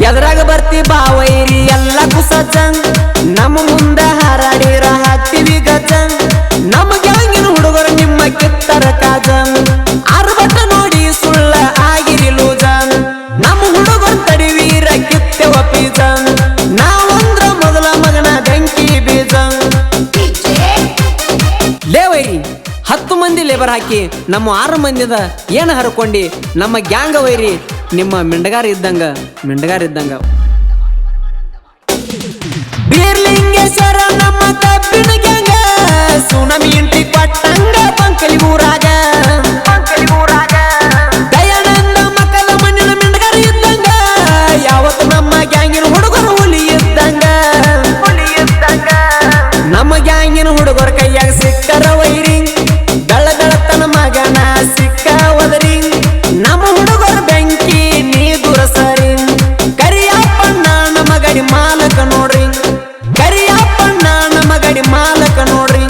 ಎದ್ರಾಗ ಬರ್ತಿ ಬಾವೈರಿ ಎಲ್ಲ ಕುಸಜಂಗ್ ನಮ್ಮ ಮುಂದ ಹಾರಾಡಿರ ಹಾಕ್ತಿವಿ ಗಜಂಗ್ ನಮ್ಮ ಗ್ಯಾಂಗಿನ ಹುಡುಗರು ನಿಮ್ಮ ಕಿತ್ತರ ಕಾಜಂಗ್ ಆರ್ಭಟ ನೋಡಿ ಸುಳ್ಳ ಆಗಿರಿ ಲೂಜಂಗ್ ನಮ್ಮ ಹುಡುಗರು ತಡಿವೀರ ಕಿತ್ತೆವ ಪೀಜಂಗ್ ನಾವಂದ್ರ ಮೊದಲ ಮಗನ ಬೆಂಕಿ ಬೀಜಂಗ್ ಲೇವೈರಿ 10 ಮಂದಿ ಲೇಬರ್ ಹಾಕಿ ನಮ್ಮ 6 ಮಂದಿದ ಏನು ಹರ್ಕೊಂಡಿ ನಮ್ಮ ಗ್ಯಾಂಗ ವೈರಿ ನಿಮ್ಮ ಮಿಂಡಗಾರ ಇದ್ದಂಗ ಬೀರ್ಲಿಂಗೇಶ್ವರ ನಮ್ಮ ಕಬ್ಬಿನ ಗ್ಯಾಂಗ ಸುನಮಿ ಇಂಟಿ ಕೊಟ್ಟಂಗ ಬಂಕಲಿ ಊರಾಗ ದಯಾನಂದ ಮಕ್ಕಳ ಮಣ್ಣಿನ ಮಿಂಡಗಾರ ಇದ್ದಂಗ ಯಾವತ್ತು ನಮ್ಮ ಗ್ಯಾಂಗಿನ ಹುಡುಗರು ಹುಲಿ ಇದ್ದಂಗ ನಮ್ಮ ಗ್ಯಾಂಗಿನ ಹುಡುಗರ ಕೈಯಾಗ ಸಿಕ್ಕರ ವೈರಿ ದಳದಳತನ ಮಗನ ಸಿಕ್ಕ ಒದರಿ ನಮ್ಮ ಹುಡುಗರ ಬೆಂಕಿ ನೀ ದುರಸರಿ ಕರಿಯಪ್ಪಣ್ಣ ನಮ್ಮ ಗಡಿ ಮಾಲಕ ನೋಡ್ರಿ ಕರಿಯಪ್ಪಣ್ಣ ನಮ್ಮ ಗಡಿ ಮಾಲಕ ನೋಡ್ರಿ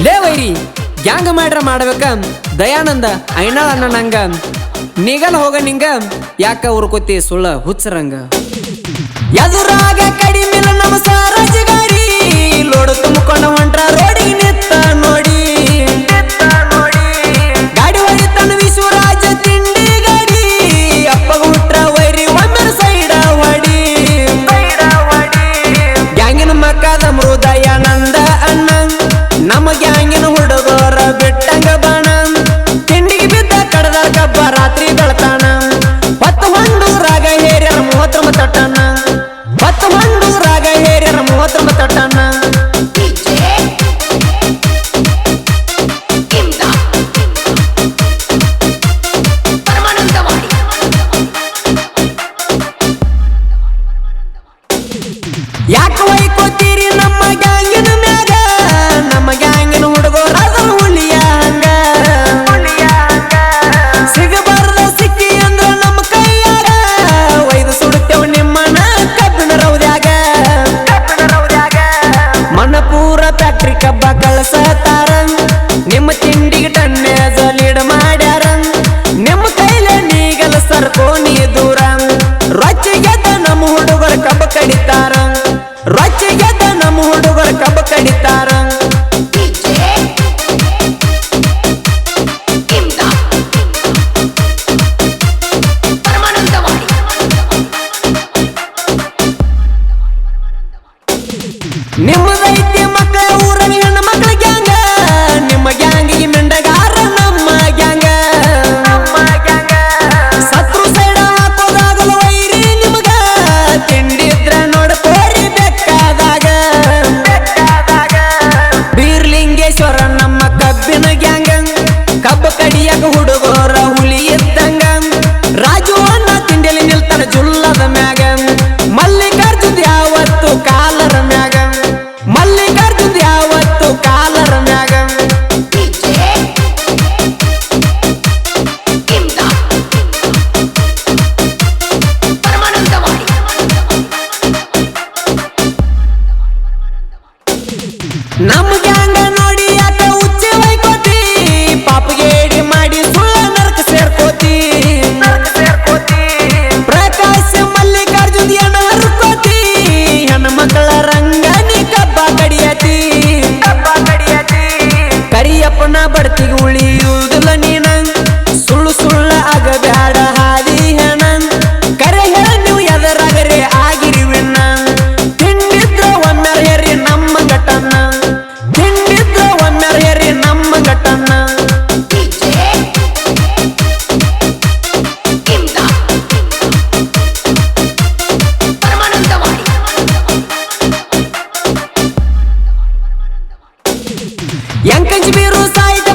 ಲೇವೈರಿ ಗ್ಯಾಂಗ ಮಾಡ್ಬೇಕ ದಯಾನಂದ ಐನಾಳ ಅಣ್ಣ ನಂಗ ನಿಗಲ್ ಹೋಗ ನಿಂಗ ಯಾಕ ಉರ್ಕೋತಿ ಸುಳ್ಳ ಹುಚ್ಚರಂಗ ಎದುರಾಗ ಕಡಿಮಿಲ್ಲ ನಮ್ಮ ಸಾರಜಗಾರಿ ಲೋಡು ತುಂಬಿಕೊಂಡ ಹೊಂಟ್ರ ರೋಡಿಗೆ ನಿತ್ತ ನೋಡಿ ಗಾಡಿ ಹೊಡಿತಾನ ವಿಶ್ವರಾಜ ತಿಂಡಿ ಗಾಡಿ ಅಪ್ಪಗ ಹುಟ್ರ ವೈರಿ ಒಮ್ಮೆ ಸೈಡ ಹೊಡಿ ಗ್ಯಾಂಗಿನ ಮಕ್ಕದ ಮೃದಯಾನಂದ ಅಣ್ಣ ನಮ್ಮ ಗ್ಯಾಂಗಿನ ಹುಡುಗರ ಬಿಟ್ಟಂಗ ಬಾಣ ತಿಂಡಿಗೆ ಬಿದ್ದ ಕಡದ ಕಬ್ಬ ರಾತ್ರಿ ಬೆಳತಾನ 10 ಹೊಂಡೂರಾಗ ಹೇರ್ಯಾರ 39 ತಟ್ಟನ 10 ಹೊಂಡೂರಾಗ ಹೇರ್ಯಾರ 39 ತಟ್ಟನ ಯಾಕ ವೈಕೋತೀರಿ ನಮ್ಮ ಗ್ಯಾಂಗಿನ ಮ್ಯಾಗ ನಮ್ಮ ಗ್ಯಾಂಗಿನ ಹುಡುಗರ ಹುಲಿಯ ಹಂಗ ಸಿಗಬಾರ್ದ ಸಿಕ್ಕಿ ಅಂದ್ರ ನಮ್ಮ ಕೈಯಾಗ ಒಯ್ದು ಸುಡುತ್ತೇವ್ ನಿಮ್ಮನ ಕಬ್ಬಿನ ರೌದ್ಯಾಗ ಮನಪೂರ ಫ್ಯಾಕ್ಟ್ರಿ ಕಬ್ಬ ಕಳಸತಾರ ನಿಮ್ಮ ತಿಂಡಿಗೆ ಟನ್ನೇಜ ಲೀಡ್ ಮಾಡ್ಯಾರ ನಿಮ್ಮ ಕೈಲೆ ನೀಗಲ ಸರ್ಕೋ ನೀ ದೂರ ರೊಚ್ಚಿಗೆದ್ದ ನಮ್ಮ ಹುಡುಗರ ಕಬ್ಬ ಕಡಿತಾರ ರೊಚ್ಚಿಗೆದ್ದ ನಮ್ಮ ಹುಡುಗರ ಕಬ್ಬ ಕಡಿತಾರ ನಿಮ್ಮದೈತಿ ಮಕ್ಕಳ ಊರನಿ ಹೆಣ್ಣು ಮಕ್ಕಳ ಗ್ಯಾಂಗ ನಿಮ್ಮ ಗ್ಯಾಂಗಿಗೆ ಮಿಂಡಗಾರ ನಮ್ಮ ಗ್ಯಾಂಗ ಸತ್ರು ಸೈಡ ಹಾಕೋದಾಗಲು ವೈರಿ ನಿಮಗ ತಿಂಡಿದ್ರ ನೋಡ್ಕೋರಿ ಬೇಕಾದಾಗ ಬೀರ್ಲಿಂಗೇಶ್ವರ ನಮ್ಮ ಕಬ್ಬಿನ ಗ್ಯಾಂಗ ಕಬ್ಬ ಕಡಿಯಾಗ ಹುಡುಗರ ಹುಲಿ ಇದ್ದಂಗ ರಾಜು ಅಣ್ಣ ತಿಂಡಿಯಲ್ಲಿ ನಿಲ್ತಾನ ಜುಲ್ಲದ ಮ್ಯಾಗ ಮಲ್ಲಿಕಾರ್ಜುನ್ ಯಾವತ್ತು ಕಾಲರ ಮ್ಯಾಗ ಮಲ್ಲಿಕಾರ್ಜುನ್ ಯಾವತ್ತು ಕಾಲರ ಮ್ಯಾಗ ನಮ್ಮ ಗ್ಯಾಂಗ ನೋಡಿ ಯಾಕ ಉಚ್ಚಿ ವೈಕೋತಿ ಪಾಪಗೇಡಿ ಮಾಡಿ ಸುಳ್ಳ ನರಕ ಸೇರ್ಕೋತಿ ಪ್ರಕಾಶ್ ಮಲ್ಲಿಕಾರ್ಜುನ್ ಏನ ಹರ್ಕೋತಿ ಹೆಣ್ಣು ಮಕ್ಕಳ ರಂಗನಿ ಕಬ್ಬ ಕಡಿಯತಿ ಕರಿಯಪ್ಪನ ಬಡ್ತಿಗೆ ಉಳಿಯುವುದಿಲ್ಲ ನೀನ ಸುಳ್ಳು ಸುಳ್ಳ ಆಗಬ್ಯಾಡ ಹಾದಿ ಹೆಣ ಕರೆ ಹೇಳ ನೀವು ಎದರಾಗರೆ ಆಗಿರಿವಿನ ತಿಂಡಿದ್ರ ಒಮ್ಮೆ ಹೇರಿ ನಮ್ಮ ಘಟನ ತಿಂಡಿದ್ರ ಒಮ್ಮೆ ಹೇರಿ ನಮ್ಮ ಘಟನ ಎಂಕಂಚಿ ಬೀರು ಸಾಹಿತ್ಯ